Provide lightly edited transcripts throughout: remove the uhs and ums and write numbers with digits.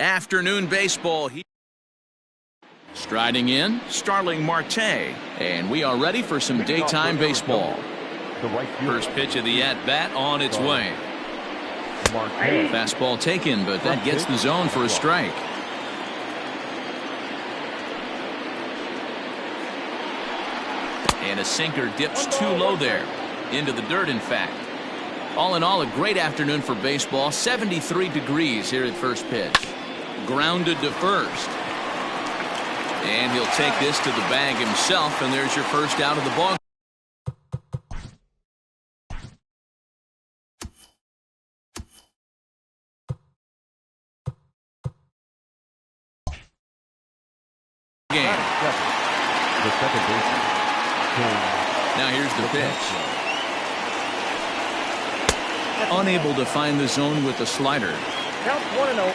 Afternoon baseball. Striding in, Starling Marte. And we are ready for some daytime baseball. First pitch of the at-bat on its way. Fastball taken, but that gets the zone for a strike. And a sinker dips too low there. Into the dirt, in fact. All in all, a great afternoon for baseball. 73 degrees here at first pitch. Grounded to first. And he'll take this to the bag himself, and there's your first out of the ball. Game. The second baseman. Now here's the pitch. Unable to find the zone with the slider. Count 1-0.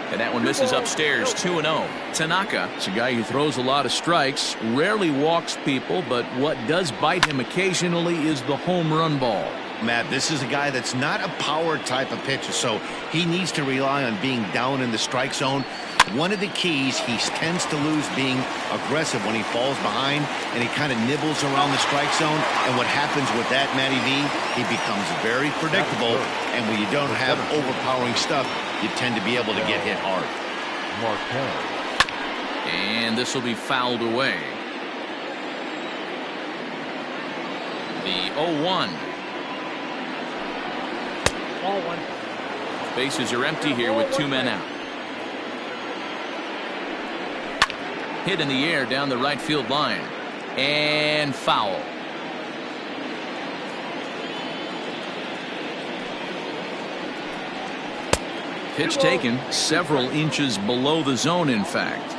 And that one misses upstairs. 2-0. Tanaka. It's a guy who throws a lot of strikes, rarely walks people, but what does bite him occasionally is the home run ball. Matt, this is a guy that's not a power type of pitcher, so he needs to rely on being down in the strike zone. One of the keys, he tends to lose being aggressive when he falls behind, and he kind of nibbles around the strike zone. And what happens with that, Matty V, he becomes very predictable, and when you don't have overpowering stuff, you tend to be able to get hit hard. And this will be fouled away. The 0-1. Ball one. Bases are empty here with two men out. Hit in the air down the right field line. And foul. Pitch taken several inches below the zone, in fact.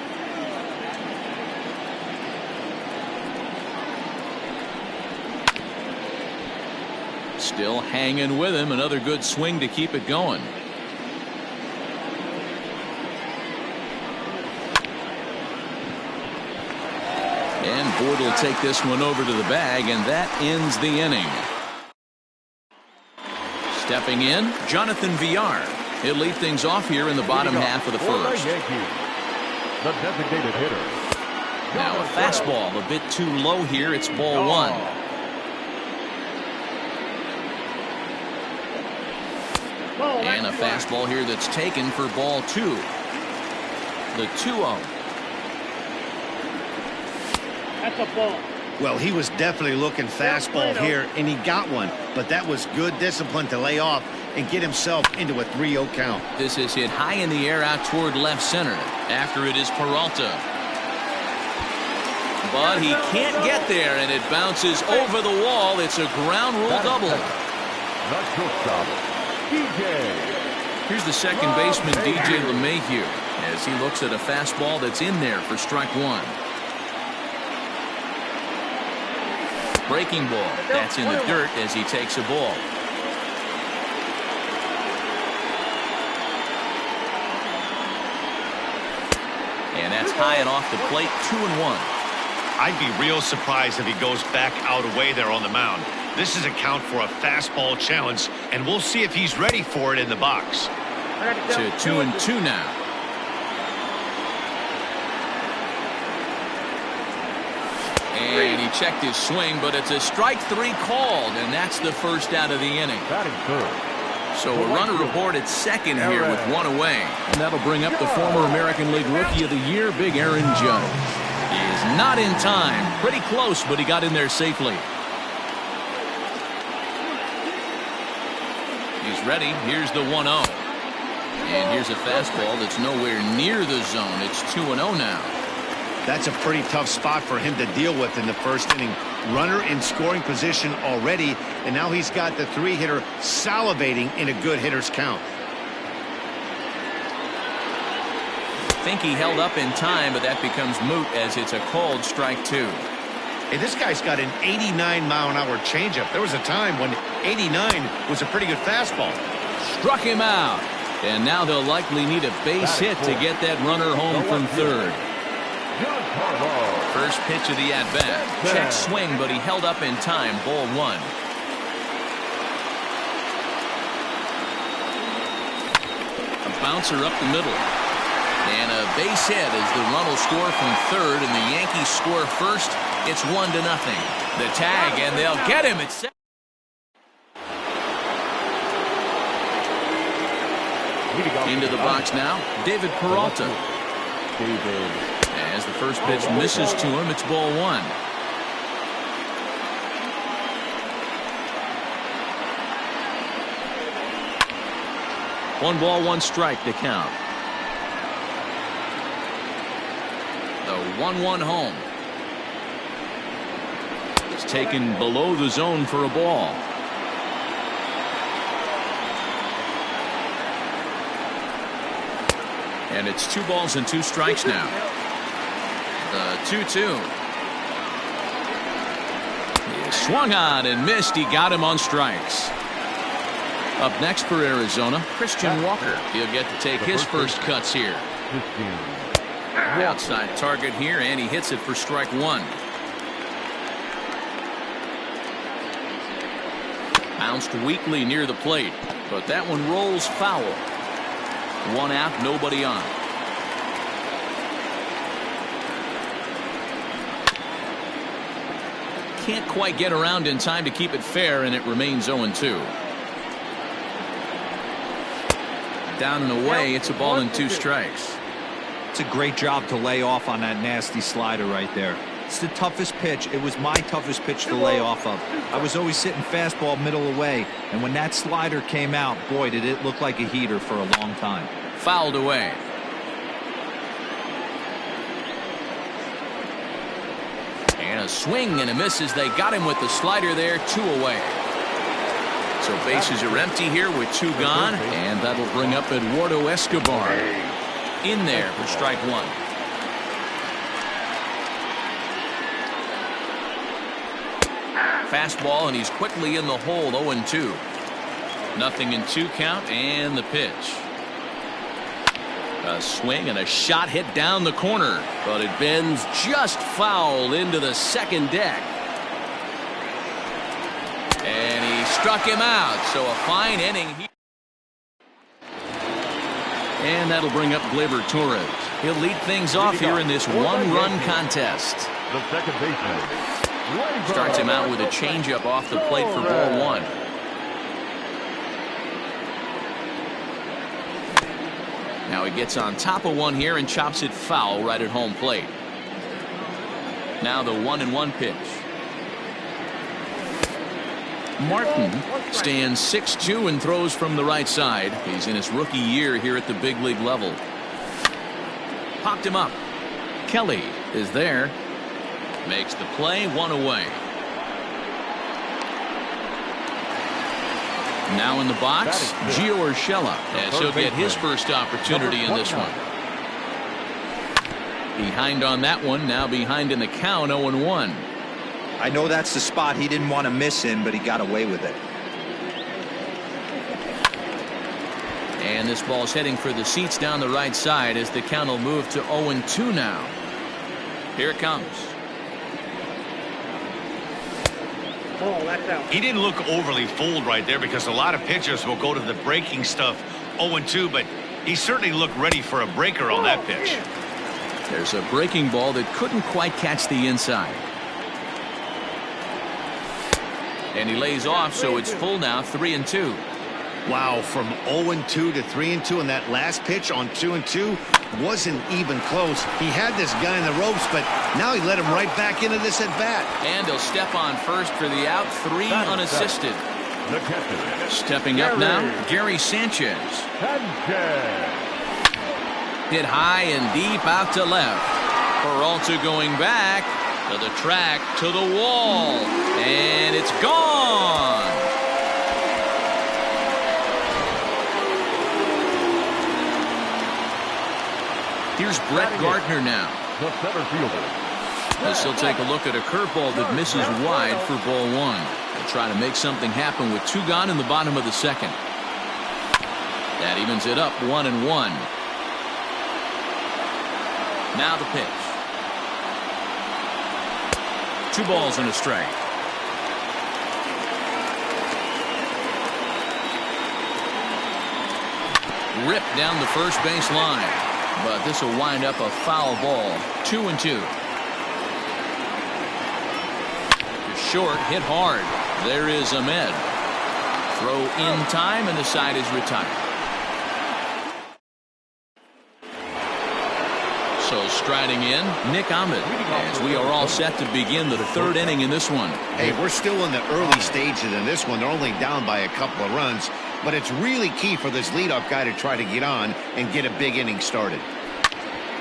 Still hanging with him. Another good swing to keep it going. And Boyd will take this one over to the bag, and that ends the inning. Stepping in, Jonathan Villar. He'll lead things off here in the bottom half of the first. The designated hitter. Now a fastball a bit too low here. It's ball one. And a fastball here that's taken for ball two. The 2-0. That's a ball. Well, he was definitely looking fastball here, and he got one. But that was good discipline to lay off and get himself into a 3-0 count. This is hit high in the air out toward left center. After it is Peralta. But he can't get there, and it bounces over the wall. It's a ground rule double. Not shortstop. Here's the second baseman, DJ LeMahieu, as he looks at a fastball that's in there for strike one. Breaking ball. That's in the dirt as he takes a ball. And that's high and off the plate. 2-1. I'd be real surprised if he goes back out away there on the mound. This is a count for a fastball challenge, and we'll see if he's ready for it in the box. To 2-2 now. And he checked his swing, but it's a strike three called, and that's the first out of the inning. So a runner aboard at second here with one away. And that'll bring up the former American League Rookie of the Year, Big Aaron Judge. He is not in time. Pretty close, but he got in there safely. He's ready. Here's the 1-0. And here's a fastball that's nowhere near the zone. It's 2-0 now. That's a pretty tough spot for him to deal with in the first inning. Runner in scoring position already, and now he's got the three-hitter salivating in a good hitter's count. I think he held up in time, but that becomes moot as it's a called strike two. Hey, this guy's got an 89-mile-an-hour changeup. There was a time when 89 was a pretty good fastball. Struck him out. And now they'll likely need a base hit to get that runner home from third. First pitch of the at-bat. Check swing, but he held up in time. Ball one. bouncer up the middle. And a base hit as the run will score from third, and the Yankees score first. It's 1-0. The tag, and they'll get him at second. Into the box now, David Peralta. As the first pitch misses to him, it's ball one. One ball, one strike to count. The 1-1 home. It's taken below the zone for a ball. And it's 2 balls and 2 strikes now. The 2-2. He swung on and missed. He got him on strikes. Up next for Arizona, Christian Walker. He'll get to take his first cuts here. Outside target here, and he hits it for strike one. Bounced weakly near the plate, but that one rolls foul. One out, nobody on. Can't quite get around in time to keep it fair, and it remains 0-2. Down and away, it's a ball and 2 strikes. It's a great job to lay off on that nasty slider right there. It's the toughest pitch. It was my toughest pitch to lay off of. I was always sitting fastball middle away, and when that slider came out, boy, did it look like a heater for a long time. Fouled away. And a swing and a miss as they got him with the slider there, 2 away. So bases are empty here with 2 gone, and that'll bring up Eduardo Escobar in there for strike one. Fastball, and he's quickly in the hole, 0-2. 0-2 count, and the pitch. A swing and a shot hit down the corner, but it bends just foul into the second deck. And he struck him out, so a fine inning here. And that'll bring up Gleyber Torres. He'll lead things off here in this 1-run contest. The second baseman. Starts him out with a changeup off the plate for ball one. Now he gets on top of one here and chops it foul right at home plate. Now the 1-1 pitch. Martin stands 6'2" and throws from the right side. He's in his rookie year here at the big league level. Popped him up. Kelly is there. Makes the play, 1 away. Now in the box, Gio Urshela, as he'll get his first opportunity in this one. Behind on that one, now behind in the count, 0-1. I know that's the spot he didn't want to miss in, but he got away with it. And this ball's heading for the seats down the right side as the count will move to 0-2 now. Here it comes. Oh, that's out. He didn't look overly fooled right there because a lot of pitchers will go to the breaking stuff 0-2, but he certainly looked ready for a breaker on that pitch. There's a breaking ball that couldn't quite catch the inside. And he lays off, so it's full now, 3-2. Wow, from 0-2 to 3-2, and that last pitch on 2-2 wasn't even close. He had this guy in the ropes, but now he let him right back into this at bat. And he'll step on first for the out, 3 unassisted. Stepping up now, Gary Sanchez. Hit high and deep out to left. Peralta going back to the track, to the wall, and it's gone. Here's Brett Gardner now. The center fielder. As he'll take a look at a curveball that misses wide for ball one. They'll try to make something happen with 2 gone in the bottom of the second. That evens it up, 1-1. Now the pitch. 2 balls and a strike. ripped down the first base line. But this will wind up a foul ball. 2-2. Short, hit hard. There is Ahmed. Throw in time, and the side is retired. So striding in, Nick Ahmed, as we are all set to begin the third inning in this one. Hey, we're still in the early stages in this one. They're only down by a couple of runs, but it's really key for this leadoff guy to try to get on and get a big inning started.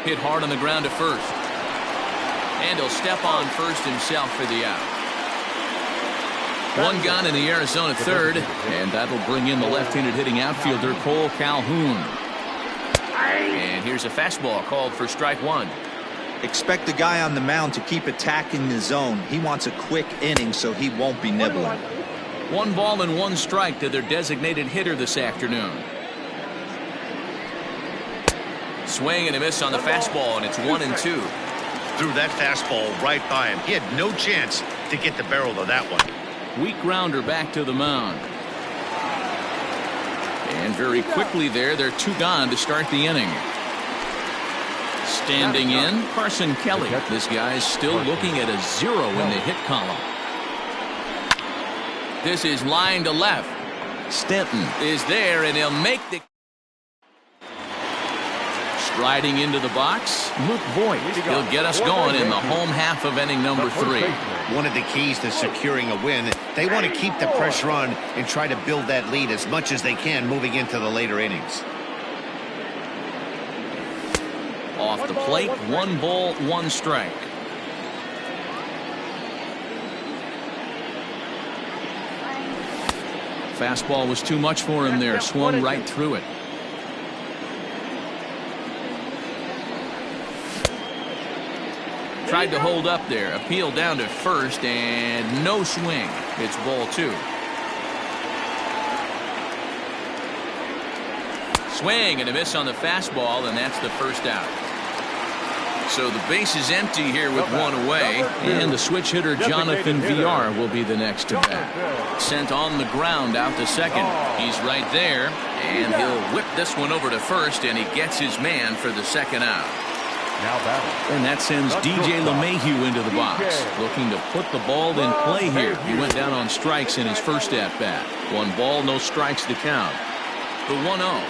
Hit hard on the ground to first. And he'll step on first himself for the out. One gone in the Arizona third, and that'll bring in the left-handed hitting outfielder Cole Calhoun. And here's a fastball called for strike one. Expect the guy on the mound to keep attacking the zone. He wants a quick inning so he won't be nibbling. 1 ball and 1 strike to their designated hitter this afternoon. Swing and a miss on the fastball, and it's 1-2. Threw that fastball right by him. He had no chance to get the barrel of that one. Weak grounder back to the mound. And very quickly they're 2 gone to start the inning. Standing in, Carson Kelly. This guy's still looking at a 0 in the hit column. This is line to left. Stanton is there, and he'll make the... Striding into the box, Luke Voigt. He'll get us going in the home half of inning number 3. One of the keys to securing a win, they want to keep the pressure on and try to build that lead as much as they can moving into the later innings. Off the plate, 1 ball, 1 strike. Fastball was too much for him there, swung right through it. Tried to hold up there. Appeal down to first, and no swing. It's ball 2. Swing and a miss on the fastball, and that's the first out. So the base is empty here with 1 away, and the switch hitter Jonathan VR will be the next to bat. Sent on the ground out to second. He's right there, and he'll whip this one over to first, and he gets his man for the second out. And that sends DJ LeMahieu into the box, looking to put the ball in play here. He went down on strikes in his first at-bat. 1 ball, no strikes to count. The 1-0.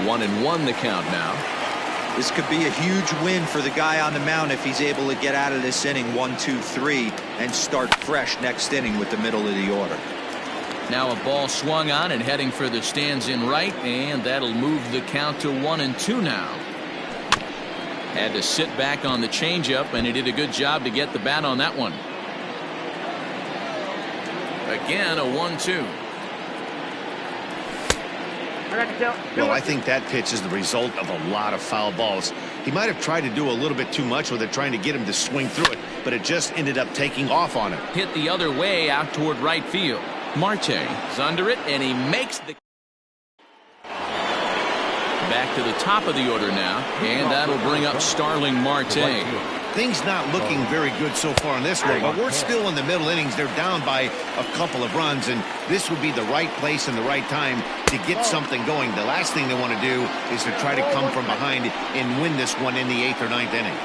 1-1 the count now. This could be a huge win for the guy on the mound if he's able to get out of this inning 1-2-3 and start fresh next inning with the middle of the order. Now a ball swung on and heading for the stands in right, and that'll move the count to 1-2 now. Had to sit back on the changeup, and he did a good job to get the bat on that one. Again, a 1-2. Well, I think that pitch is the result of a lot of foul balls. He might have tried to do a little bit too much with it, trying to get him to swing through it, but it just ended up taking off on him. Hit the other way out toward right field. Marte is under it, and he makes the... Back to the top of the order now, and that'll bring up Starling Marte. Things not looking very good so far in this one, but we're still in the middle innings. They're down by a couple of runs, and this would be the right place and the right time to get something going. The last thing they want to do is to try to come from behind and win this one in the 8th or 9th inning.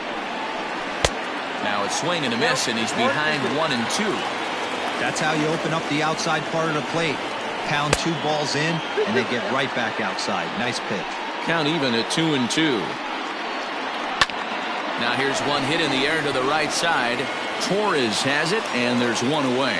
Now it's swing and a miss, and he's behind 1-2. That's how you open up the outside part of the plate. Pound 2 balls in, and they get right back outside. Nice pitch. Count even at 2-2. Now here's one hit in the air to the right side. Torres has it, and there's 1 away.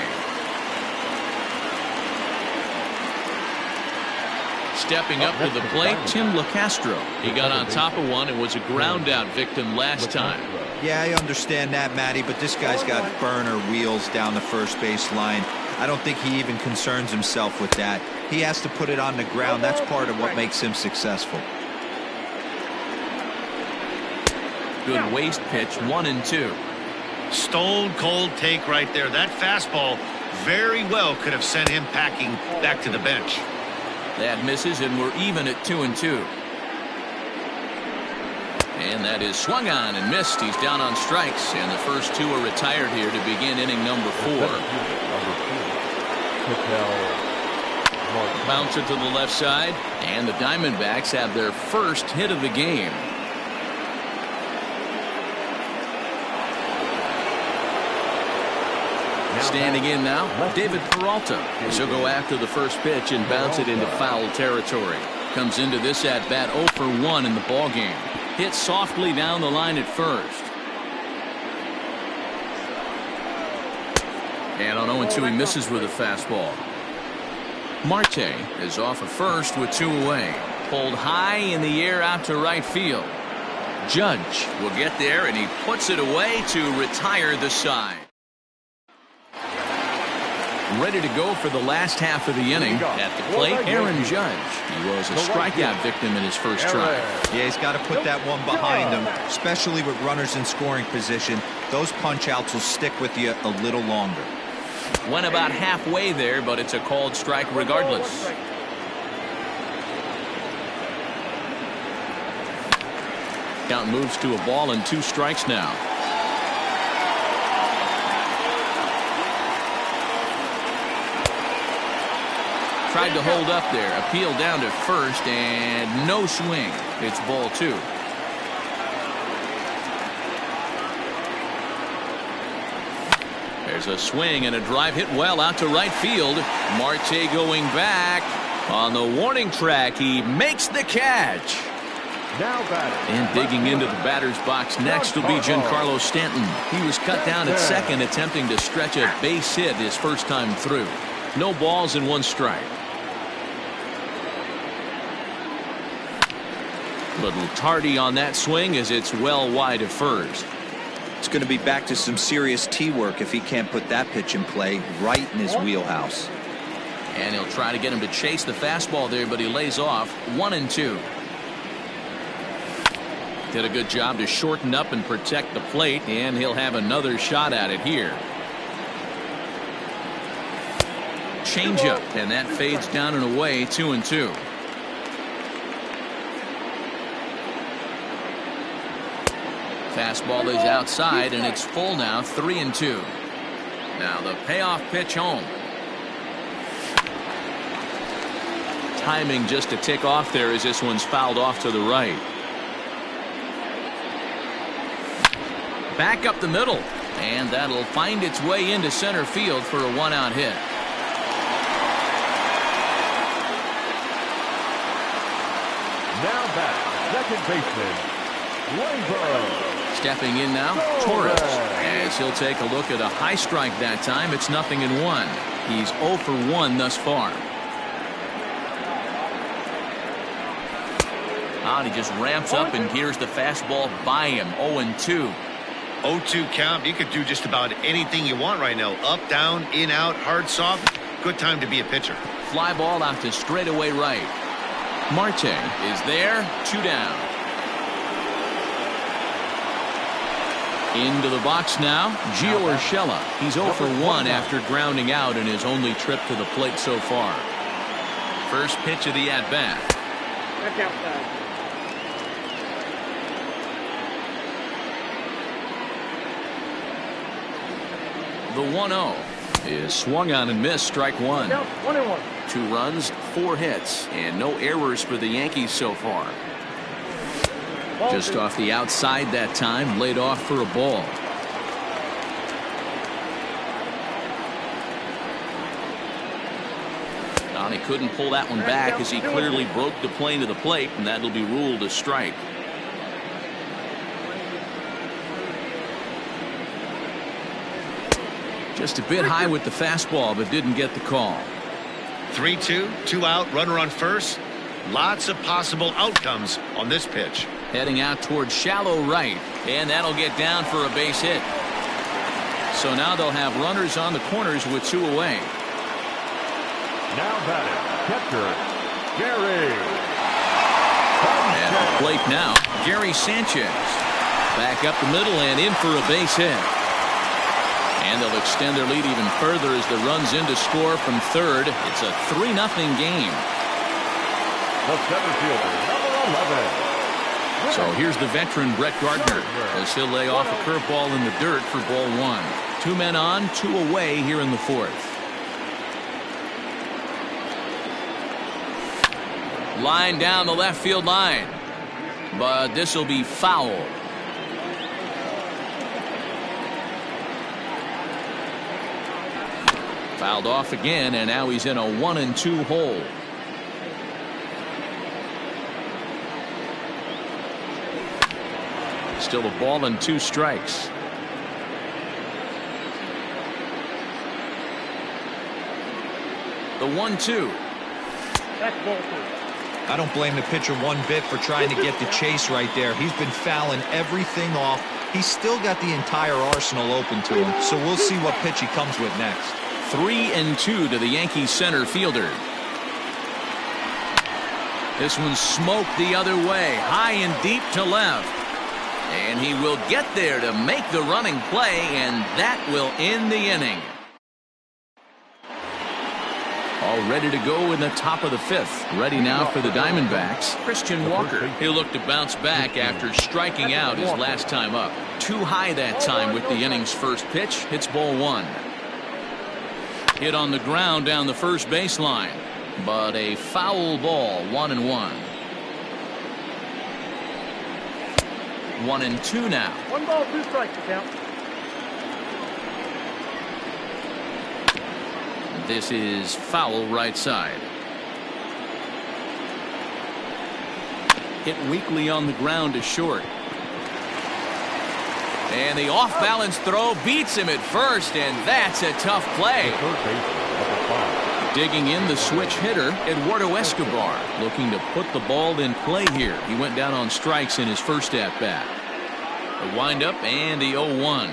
Stepping up to the plate, Tim LaCastro. He got on top of one and was a ground out victim last time. Yeah, I understand that, Matty, but this guy's got burner wheels down the first base line. I don't think he even concerns himself with that. He has to put it on the ground. That's part of what makes him successful. Good waist pitch, 1-2. Stone cold take right there. That fastball very well could have sent him packing back to the bench. That misses, and we're even at 2-2. And that is swung on and missed. He's down on strikes, and the first 2 are retired here to begin inning number 4. Bouncer to the left side, and the Diamondbacks have their first hit of the game. Standing in now, David Peralta. He'll go after the first pitch and bounce it into foul territory. Comes into this at bat 0 for 1 in the ball game. Hit softly down the line at first. And on 0-2 he misses with a fastball. Marte is off at first with 2 away. Pulled high in the air out to right field. Judge will get there and he puts it away to retire the side. Ready to go for the last half of the inning. At the plate, Aaron Judge. He was a strikeout victim in his first try. Yeah, he's got to put that one behind him, especially with runners in scoring position. Those punch-outs will stick with you a little longer. Went about halfway there, but it's a called strike regardless. Count moves to a ball and 2 strikes now. Tried to hold up there. Appeal down to first and no swing. It's ball 2. There's a swing and a drive hit well out to right field. Marte going back on the warning track. He makes the catch. Now batting. And digging into the batter's box next will be Giancarlo Stanton. He was cut down at second, attempting to stretch a base hit his first time through. No balls and 1 strike. Little tardy on that swing as it's well wide of first. It's going to be back to some serious tee work if he can't put that pitch in play right in his wheelhouse. And he'll try to get him to chase the fastball there, but he lays off 1-2. Did a good job to shorten up and protect the plate, and he'll have another shot at it here. Changeup, and that fades down and away. 2-2. Fastball is outside and it's full now. 3-2. Now the payoff pitch home. Timing just a tick off there as this one's fouled off to the right. Back up the middle, and that'll find its way into center field for a 1-out hit. Now back, second baseman, Labor. Stepping in now, Torres, as he'll take a look at a high strike that time. It's 0-1. He's 0 for 1 thus far. And he just ramps up and gears the fastball by him. 0-2. 0-2 count. You could do just about anything you want right now. Up, down, in, out, hard, soft. Good time to be a pitcher. Fly ball out to straightaway right. Marte is there. 2 down. Into the box now, Gio Urshela. He's 0 for 1 after grounding out in his only trip to the plate so far. First pitch of the at-bat. That's outside. The 1-0 is swung on and missed. Strike 1. 1-1. 2 runs, 4 hits, and no errors for the Yankees so far. Just off the outside that time, laid off for a ball. He couldn't pull that one back as he clearly broke the plane of the plate, and that'll be ruled a strike. Just a bit high with the fastball, but didn't get the call. 3-2, 2 out, runner on first. Lots of possible outcomes on this pitch. Heading out towards shallow right, and that'll get down for a base hit. So now they'll have runners on the corners with 2 away. Now batting, catcher, Gary. At the plate now, Gary Sanchez. Back up the middle and in for a base hit. And they'll extend their lead even further as the run's in to score from third. It's a 3-0 game. The center fielder, number 11. So here's the veteran Brett Gardner as he'll lay off a curveball in the dirt for ball 1. 2 men on, 2 away here in the 4th. Line down the left field line. But this will be foul. Fouled off again, and now he's in a 1-2 hole. Still a ball and 2 strikes. The 1-2. That's ball 2. I don't blame the pitcher one bit for trying to get the chase right there. He's been fouling everything off. He's still got the entire arsenal open to him, so we'll see what pitch he comes with next. 3-2 to the Yankees center fielder. This one smoked the other way, high and deep to left. And he will get there to make the running play, and that will end the inning. All ready to go in the top of the 5th. Ready now for the Diamondbacks. Christian Walker. He'll look to bounce back after striking out his last time up. Too high that time with the inning's first pitch. Hits ball 1. Hit on the ground down the first baseline. But a foul ball, 1-1. 1-2 now. 1 ball, 2 strikes to count. This is foul right side. Hit weakly on the ground to short. And the off-balance throw beats him at first, and that's a tough play. Digging in the switch hitter, Eduardo Escobar, looking to put the ball in play here. He went down on strikes in his first at-bat. The windup and the 0-1.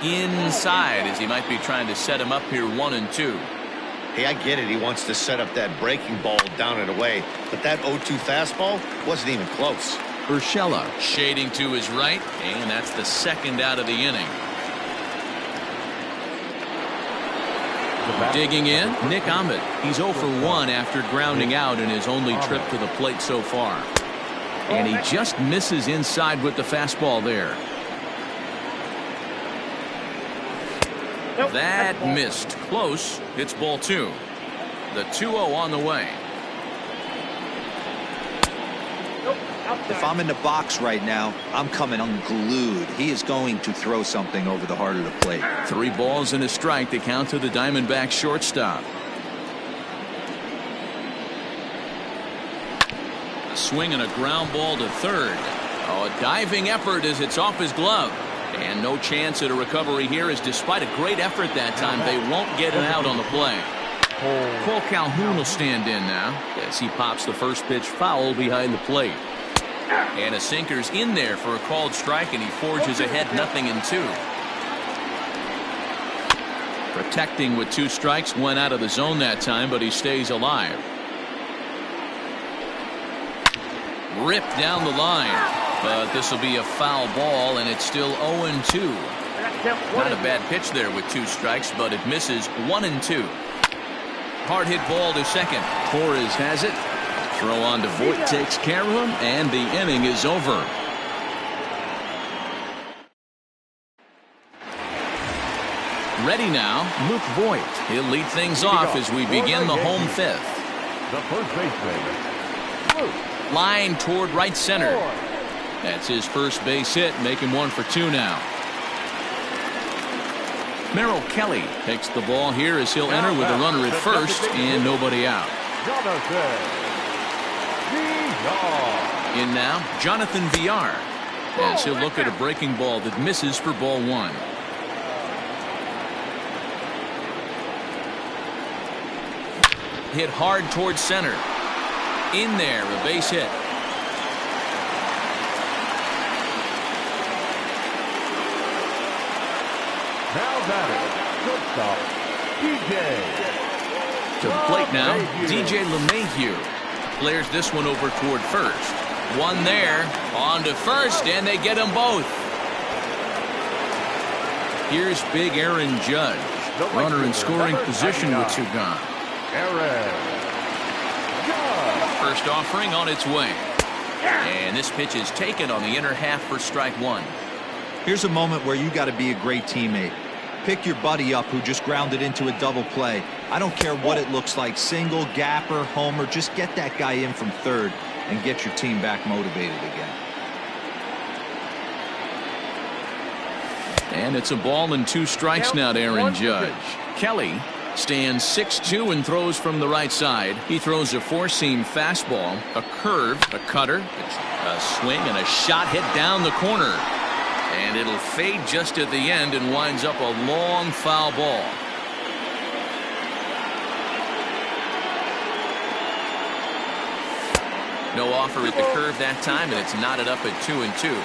Inside, as he might be trying to set him up here, 1-2. Hey, I get it. He wants to set up that breaking ball down and away, but that 0-2 fastball wasn't even close. Urshela shading to his right, and that's the second out of the inning. Digging in, Nick Ahmed. He's 0 for 1 after grounding out in his only trip to the plate so far. And he just misses inside with the fastball there. That missed. Close. It's ball 2. The 2-0 on the way. If I'm in the box right now, I'm coming unglued. He is going to throw something over the heart of the plate. 3 balls and a strike to count to the Diamondbacks shortstop. A swing and a ground ball to third. Oh, a diving effort as it's off his glove. And no chance at a recovery here, as despite a great effort that time, they won't get an out on the play. Cole Calhoun will stand in now as he pops the first pitch foul behind the plate. And a sinker's in there for a called strike, and he forges ahead 0-2. Protecting with 2 strikes, went out of the zone that time, but he stays alive. Ripped down the line. But this will be a foul ball, and it's still 0-2. Not a bad pitch there with 2 strikes, but it misses. 1-2. Hard hit ball to second. Torres has it. Throw on to Voit takes care of him, and the inning is over. Ready now, Luke Voit. He'll lead things off as we begin the home 5th. The first baseman, Line toward right center. That's his first base hit, making 1 for 2 now. Merrill Kelly takes the ball here as he'll enter with a runner at first and nobody out. In now, Jonathan Villar, as he'll look at a breaking ball that misses for ball 1. Hit hard towards center. In there, a base hit. now batting, shortstop, DJ. To the plate now, DJ LeMahieu flares this one over toward first. One there, on to first, and they get them both. Here's big Aaron Judge, runner in scoring position with 2 gone. First offering on its way. And this pitch is taken on the inner half for strike 1. Here's a moment where you got to be a great teammate. Pick your buddy up who just grounded into a double play. I don't care what it looks like, single, gapper, homer, just get that guy in from third and get your team back motivated again. And it's a ball and 2 strikes now to Aaron Judge. Kelly stands 6'2" and throws from the right side. He throws a 4-seam fastball, a curve, a cutter, a swing, and a shot hit down the corner. And it'll fade just at the end and winds up a long foul ball. No offer at the curve that time, and it's knotted up at 2-2.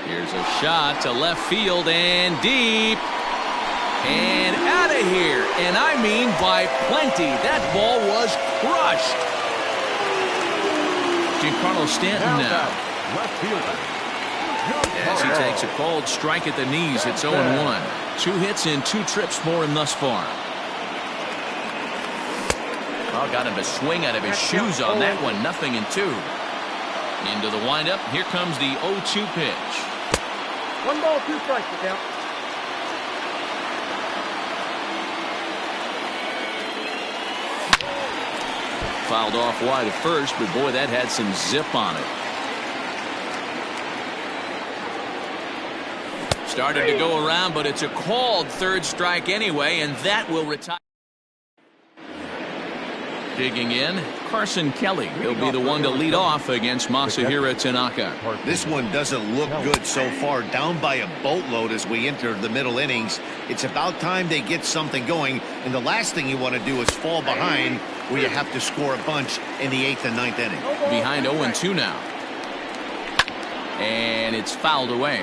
Here's a shot to left field and deep. And out of here. And I mean by plenty. That ball was crushed. Giancarlo Stanton now. As he takes a cold strike at the knees, it's 0-1. 2 hits and 2 trips for him thus far. Oh, got him to swing out of his shoes on that one. 0-2. Into the windup. Here comes the 0-2 pitch. 1 ball, 2 strikes to count. Fouled off wide at first, but boy, that had some zip on it. Started to go around, but it's a called 3rd strike anyway, and that will retire. Digging in, Carson Kelly. He'll be the one to lead off against Masahiro Tanaka. This one doesn't look good so far. Down by a boatload as we enter the middle innings. It's about time they get something going, and the last thing you want to do is fall behind where you have to score a bunch in the 8th and 9th inning. Behind 0-2 now. And it's fouled away.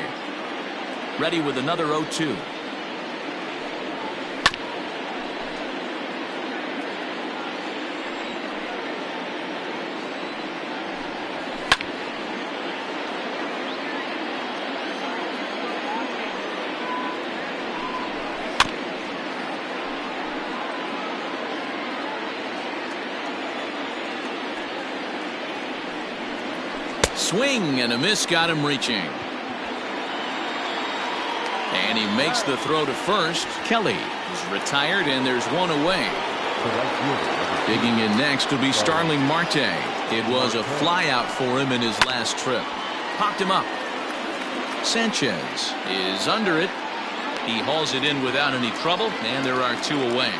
Ready with another 0-2. Swing and a miss got him reaching. And he makes the throw to first. Kelly is retired and there's 1 away. Digging in next will be Starling Marte. It was a fly out for him in his last trip. Popped him up. Sanchez is under it. He hauls it in without any trouble, and there are 2 away.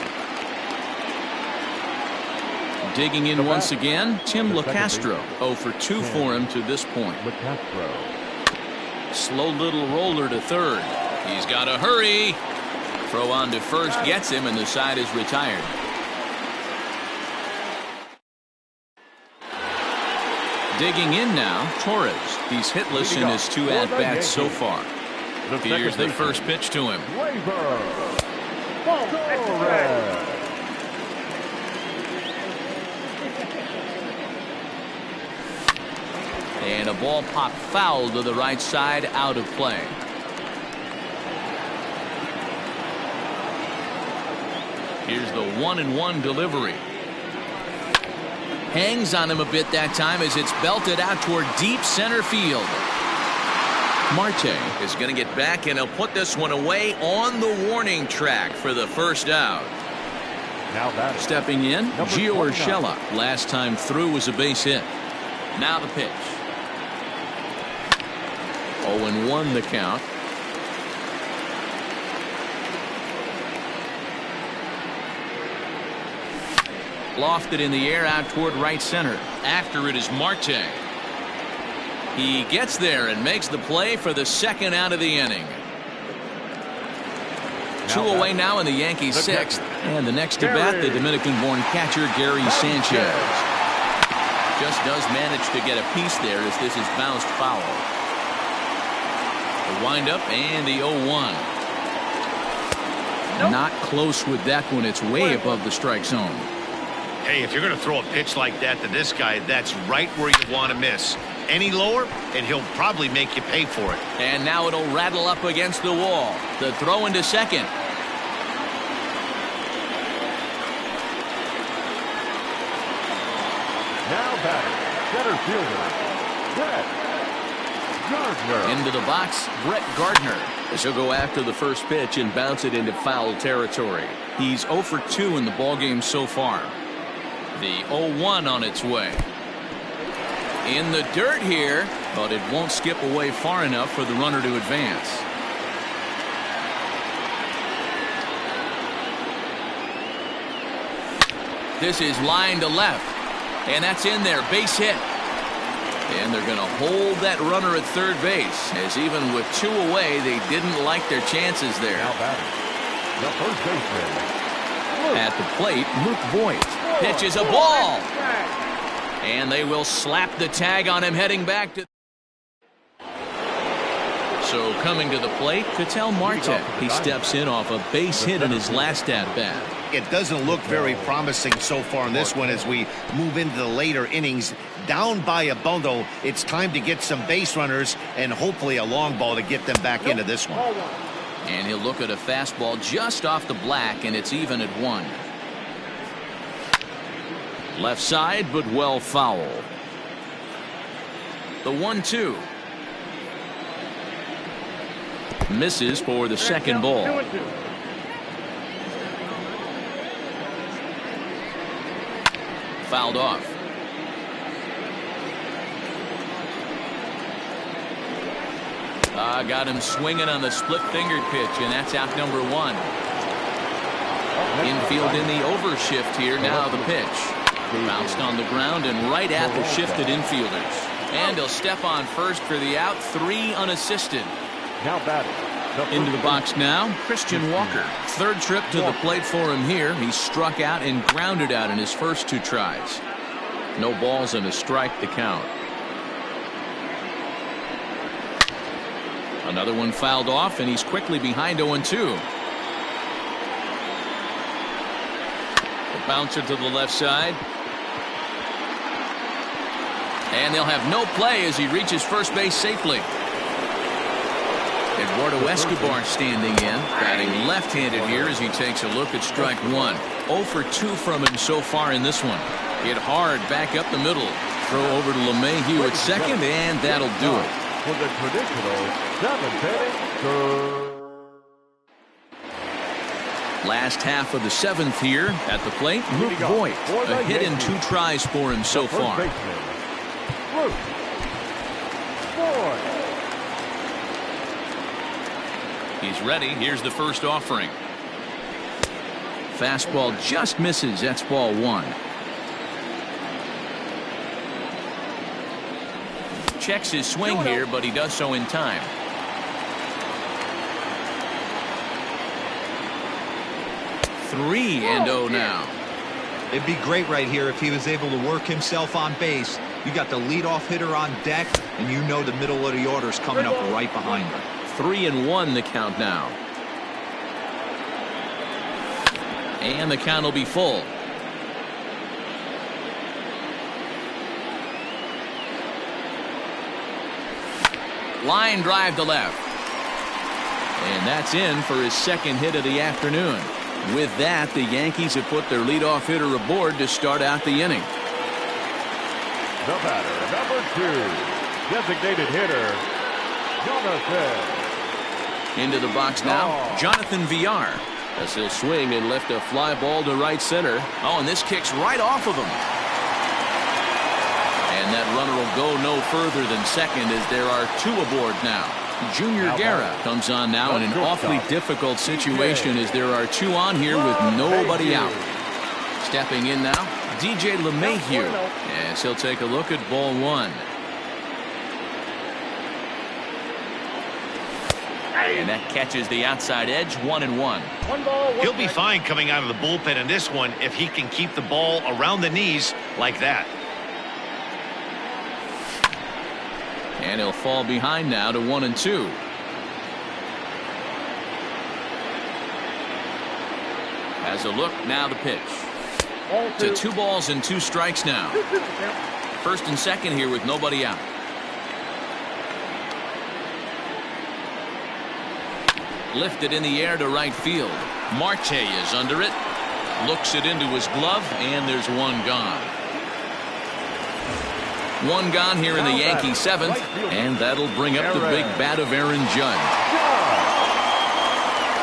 Digging in once again, Tim LeCastro. 0 for 2 for him to this point. Slow little roller to third. He's got to hurry. Throw on to first gets him, and the side is retired. Digging in now, Torres. He's hitless in his 2 at-bats so far. Here's the first pitch to him. And a ball popped foul to the right side, out of play. Here's the 1-1 delivery. Hangs on him a bit that time as it's belted out toward deep center field. Marte is going to get back, and he'll put this one away on the warning track for the first out. Now stepping in, Gio Urshela. Last time through was a base hit. Now the pitch. 0-1 the count. Lofted in the air out toward right center. After it is Marte. He gets there and makes the play for the 2nd out of the inning. 2 away now in the Yankees 6th. And the next to bat, the Dominican-born catcher Gary Sanchez. Just does manage to get a piece there as this is bounced foul. The windup and the 0-1. Not close with that one. It's way above the strike zone. Hey, if you're going to throw a pitch like that to this guy, that's right where you want to miss. Any lower, and he'll probably make you pay for it. And now it'll rattle up against the wall. The throw into second. batting, Center fielder, Brett Gardner. Into the box, Brett Gardner. As he'll go after the first pitch and bounce it into foul territory. He's 0 for 2 in the ballgame so far. The 0-1 on its way. In the dirt here, but it won't skip away far enough for the runner to advance. This is line to left, and that's in there, base hit. And they're going to hold that runner at third base, as even with 2 away, they didn't like their chances there. Now batting, the first baseman, At the plate, Luke Voigt pitches a ball. And they will slap the tag on him heading back to. So coming to the plate, Ketel Marte. He steps in off a base hit in his last at-bat. It doesn't look very promising so far in this one as we move into the later innings. Down by a bundle, it's time to get some base runners and hopefully a long ball to get them back into this one. And he'll look at a fastball just off the black, and it's even at 1. Left side, but well foul. The 1-2. Misses for the second ball. Fouled off. Got him swinging on the split-fingered pitch, and that's out number 1. Infield in the overshift here. Now the pitch. Bounced on the ground and right at the shifted infielders. And he'll step on first for the out. 3 unassisted. now batting. Into the box now, Christian Walker. Third trip to the plate for him here. He struck out and grounded out in his first 2 tries. No balls and a strike to count. Another one fouled off, and he's quickly behind 0-2. The bouncer to the left side. And they'll have no play as he reaches first base safely. Eduardo Escobar standing in, batting left-handed here as he takes a look at strike 1. 0 for 2 from him so far in this one. Hit hard back up the middle. Throw over to LeMahieu at second, and that'll do it. For the traditional 7th inning. Last half of the 7th here at the plate. Luke Voigt, a hit in 2 tries for him so far. Luke Voigt. He's ready. Here's the first offering. Fastball just misses. That's ball 1. Checks his swing here, but he does so in time. Three and 0 now. It'd be great right here if he was able to work himself on base. You got the leadoff hitter on deck, and you know the middle of the order's coming up right behind him. 3-1 the count now. And the count will be full. Line drive to left. And that's in for his second hit of the afternoon. With that, the Yankees have put their leadoff hitter aboard to start out the inning. The batter, number 2, designated hitter, Jonathan. Into the box now, Jonathan Villar, as he'll swing and lift a fly ball to right center. Oh, and this kicks right off of him. And that runner will go no further than second as there are 2 aboard now. Junior Guerra comes on now in an awfully difficult situation as there are 2 on here with nobody out. Stepping in now, DJ LeMahieu, as he'll take a look at ball 1. And that catches the outside edge, 1-1. He'll be fine coming out of the bullpen in this one if he can keep the ball around the knees like that. And he'll fall behind now to 1-2. Has a look, now the pitch. To 2 balls and 2 strikes now. First and second here with nobody out. Lifted in the air to right field. Marte is under it. Looks it into his glove, and there's 1 gone. One gone here in the Yankee seventh, and that'll bring up the big bat of Aaron Judge.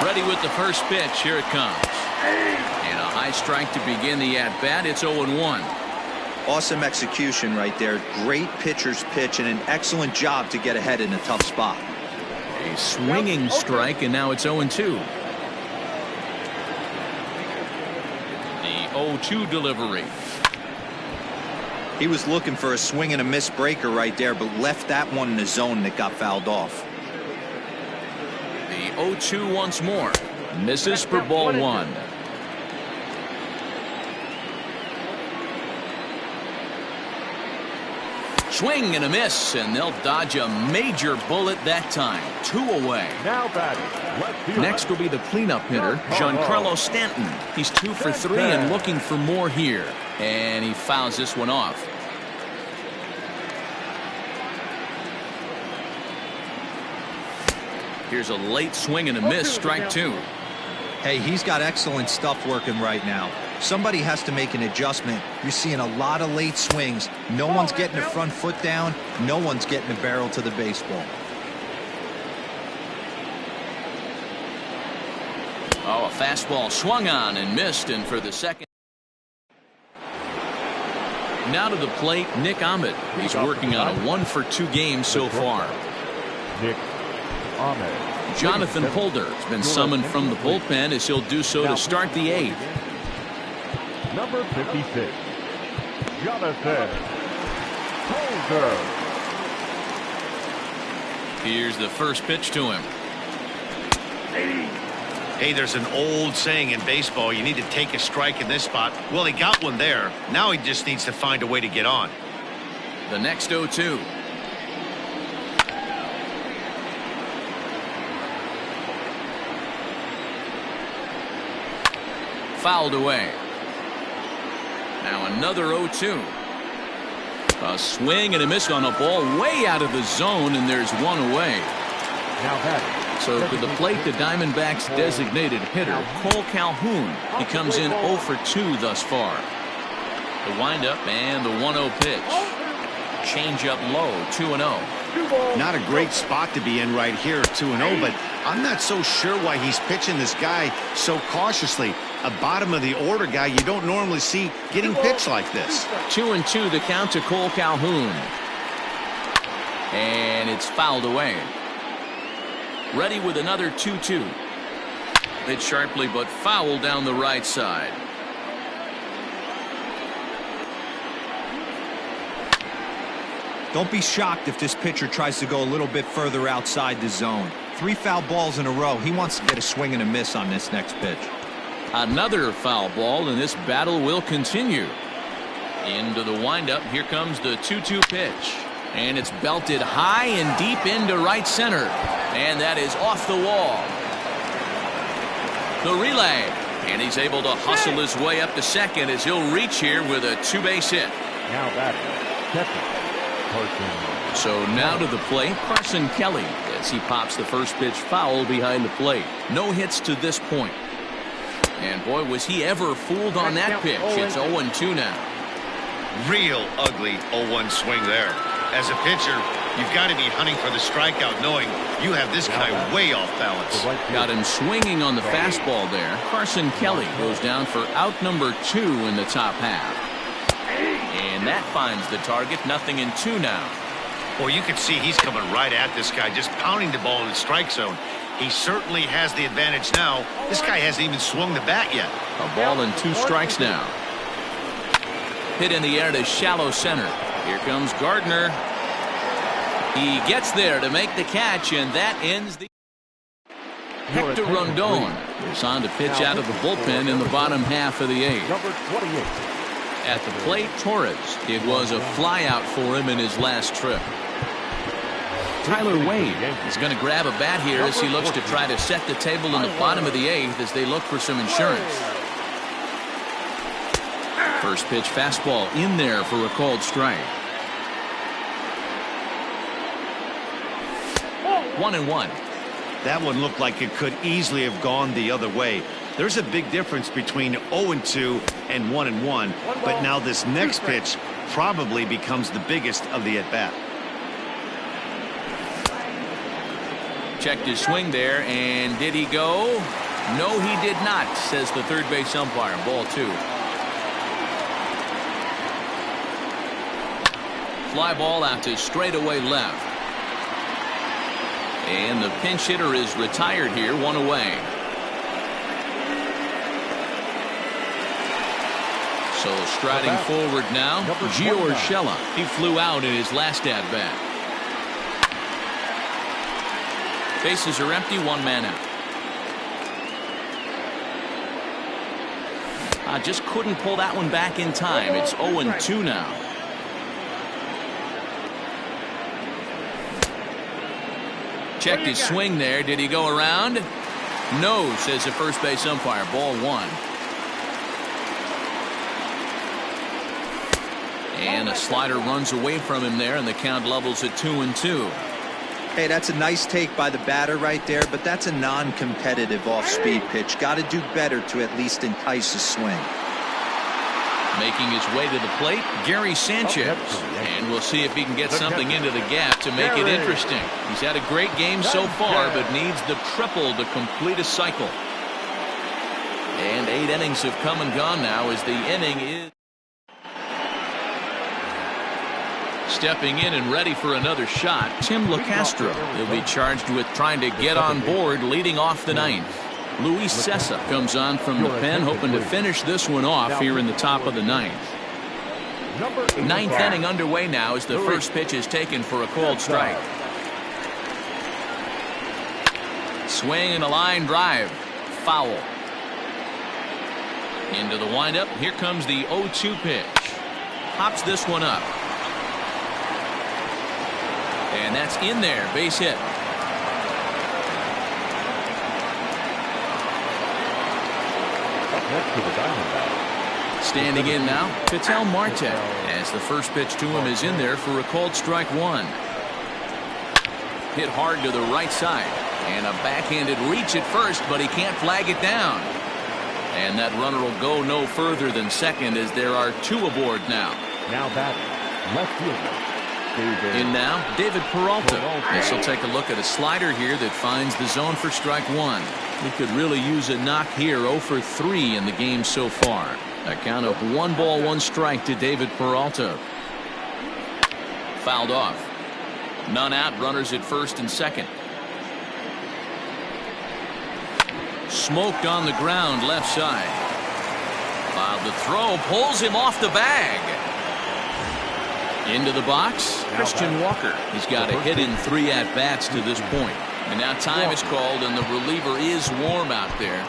Ready with the first pitch. Here it comes. And a high strike to begin the at-bat. It's 0-1. Awesome execution right there. Great pitcher's pitch and an excellent job to get ahead in a tough spot. A swinging strike, and now it's 0-2. The 0-2 delivery. He was looking for a swing and a miss breaker right there, but left that one in the zone that got fouled off. The 0-2 once more. Misses for ball one. Swing and a miss, and they'll dodge a major bullet that time. 2 away. Now batting. Next will be the cleanup hitter, Giancarlo Stanton. He's 2 for 3 and looking for more here. And he fouls this one off. Here's a late swing and a miss, strike 2. Hey, he's got excellent stuff working right now. Somebody has to make an adjustment. You're seeing a lot of late swings. No one's getting the front foot down. No one's getting the barrel to the baseball. Oh, a fastball swung on and missed, and for the second. Now to the plate, Nick Ahmed. He's working on a 1-for-2 game so far. Nick Ahmed. Jonathan Polder has been summoned from the bullpen as he'll do so to start the 8th. Number 56, Jonathan Polder. Here's the first pitch to him. Hey, there's an old saying in baseball, you need to take a strike in this spot. Well, he got one there. Now he just needs to find a way to get on. The next 0-2. Fouled away. Now another 0-2. A swing and a miss on a ball way out of the zone, and there's one away. Now batting. So to the plate, the Diamondbacks' designated hitter, Cole Calhoun. He comes in 0 for 2 thus far. The windup and the 1-0 pitch. Change up low, 2-0. Not a great spot to be in right here, 2-0, but I'm not so sure why he's pitching this guy so cautiously. A bottom of the order guy you don't normally see getting pitched like this. 2-2 the count to Cole Calhoun. And it's fouled away. Ready with another 2-2. Hit sharply but foul down the right side. Don't be shocked if this pitcher tries to go a little bit further outside the zone. 3 foul balls in a row. He wants to get a swing and a miss on this next pitch. Another foul ball, and this battle will continue. Into the windup. Here comes the 2-2 pitch. And it's belted high and deep into right center. And that is off the wall. The relay. And he's able to hustle his way up to second as he'll reach here with a 2-base hit. Now batting. Catcher. Carson. So now to the plate, Carson Kelly, as he pops the first pitch foul behind the plate. No hits to this point. And boy, was he ever fooled on that pitch. It's 0-2 now. Real ugly 0-1 swing there. As a pitcher, you've got to be hunting for the strikeout, knowing you have this guy way off balance. Got him swinging on the fastball there. Carson Kelly goes down for out number 2 in the top half. And that finds the target. 0-2 now. Well, you can see he's coming right at this guy, just pounding the ball in the strike zone. He certainly has the advantage now. This guy hasn't even swung the bat yet. A ball and 2 strikes now. Hit in the air to shallow center. Here comes Gardner. He gets there to make the catch, and that ends the. Hector Rondon is on to pitch out of the bullpen in the bottom half of the 8th. Number 28. At the plate, Torres. It was a flyout for him in his last trip. Tyler Wade is going to grab a bat here as he looks to try to set the table in the bottom of the 8th as they look for some insurance. First pitch fastball in there for a called strike. 1-1. That one looked like it could easily have gone the other way. There's a big difference between 0-2 and 1-1, but now this next pitch probably becomes the biggest of the at-bat. Checked his swing there, and did he go? No, he did not, says the third base umpire. Ball 2. Fly ball out to straightaway left. And the pinch hitter is retired here, 1 away. So striding forward now, Gio Urshela. He flew out in his last at-bat. Bases are empty, 1 man out. Just couldn't pull that one back in time. It's 0-2 now. Checked his swing there. Did he go around? No, says the first base umpire. Ball 1. And a slider runs away from him there, and the count levels at 2-2. Hey, that's a nice take by the batter right there, but that's a non-competitive off-speed pitch. Got to do better to at least entice a swing. Making his way to the plate, Gary Sanchez. And we'll see if he can get something into the gap to make it interesting. He's had a great game so far, but needs the triple to complete a cycle. And 8 innings have come and gone now as the inning is stepping in and ready for another shot. Tim LeCastro. He'll be charged with trying to get on board leading off the 9th. Luis Cessa comes on from the pen, hoping to finish this one off here in the top of the 9th. 9th inning underway now as the first pitch is taken for a called strike. Swing and a line drive. Foul. Into the windup. Here comes the 0-2 pitch. Pops this one up. And that's in there. Base hit. Standing in now, Ketel Marte, as the first pitch to him is in there for a called strike 1. Hit hard to the right side, and a backhanded reach at first, but he can't flag it down. And that runner will go no further than second, as there are 2 aboard now. Now batting, left fielder. In now, David Peralta. This will take a look at a slider here that finds the zone for strike 1. We could really use a knock here. 0 for 3 in the game so far. A count of 1 ball, 1 strike to David Peralta. Fouled off. None out. Runners at first and second. Smoked on the ground left side. The throw pulls him off the bag. Into the box, Christian Walker. He's got a hit in 3 at-bats to this point. And now time is called, and the reliever is warm out there.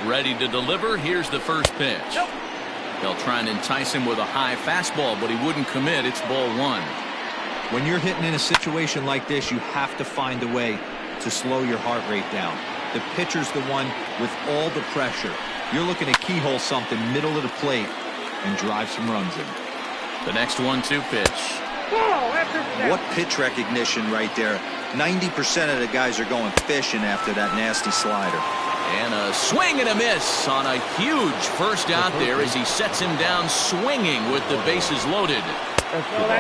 Ready to deliver. Here's the first pitch. They'll try and entice him with a high fastball, but he wouldn't commit. It's ball 1. When you're hitting in a situation like this, you have to find a way to slow your heart rate down. The pitcher's the one with all the pressure. You're looking to keyhole something middle of the plate and drive some runs in. The next 1-2 pitch. What pitch recognition right there. 90% of the guys are going fishing after that nasty slider. And a swing and a miss on a huge first out there as he sets him down swinging with the bases loaded.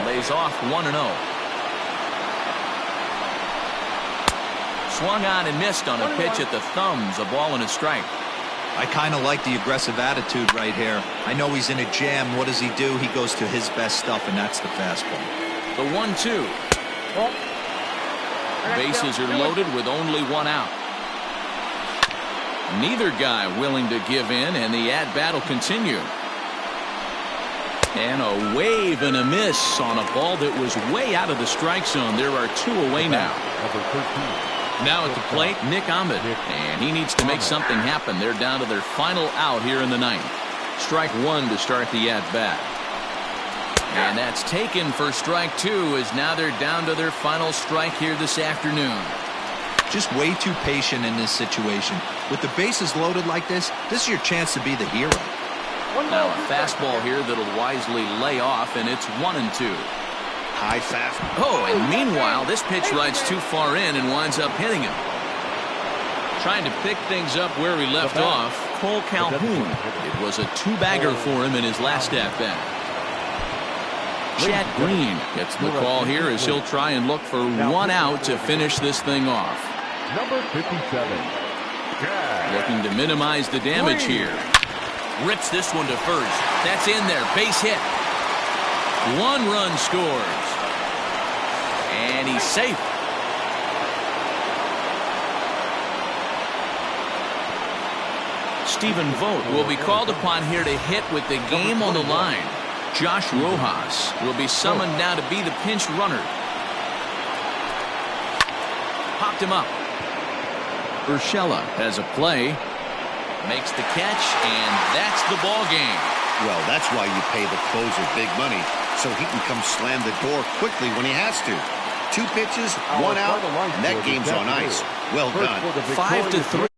Lays off 1-0. Swung on and missed on a pitch at the thumbs. A ball and a strike. I kind of like the aggressive attitude right here. I know he's in a jam. What does he do? He goes to his best stuff, and that's the fastball. The 1-2. Bases are loaded with only 1 out. Neither guy willing to give in, and the at-bat will continue. And a wave and a miss on a ball that was way out of the strike zone. There are 2 away now. Now at the plate, Nick Ahmed. And he needs to make something happen. They're down to their final out here in the 9th. Strike 1 to start the at-bat. And that's taken for strike 2, as now they're down to their final strike here this afternoon. Just way too patient in this situation. With the bases loaded like this is your chance to be the hero. Now a fastball here that'll wisely lay off, and it's 1-2. High fastball. Oh, and meanwhile, this pitch rides too far in and winds up hitting him. Trying to pick things up where he left off, Cole Calhoun. It was a two-bagger for him in his last at-bat. Chad Green gets the call here as he'll try and look for one out to finish this thing off. Number 57. Looking to minimize the damage here. Rips this one to first. That's in there. Base hit. One run scores. And he's safe. Stephen Vogt will be called upon here to hit with the game on the line. Josh Rojas will be summoned now to be the pinch runner. Popped him up. Urshela has a play. Makes the catch, and that's the ball game. Well, that's why you pay the closer big money, so he can come slam the door quickly when he has to. 2 pitches, 1 out, and that game's on ice. Well done. 5-3.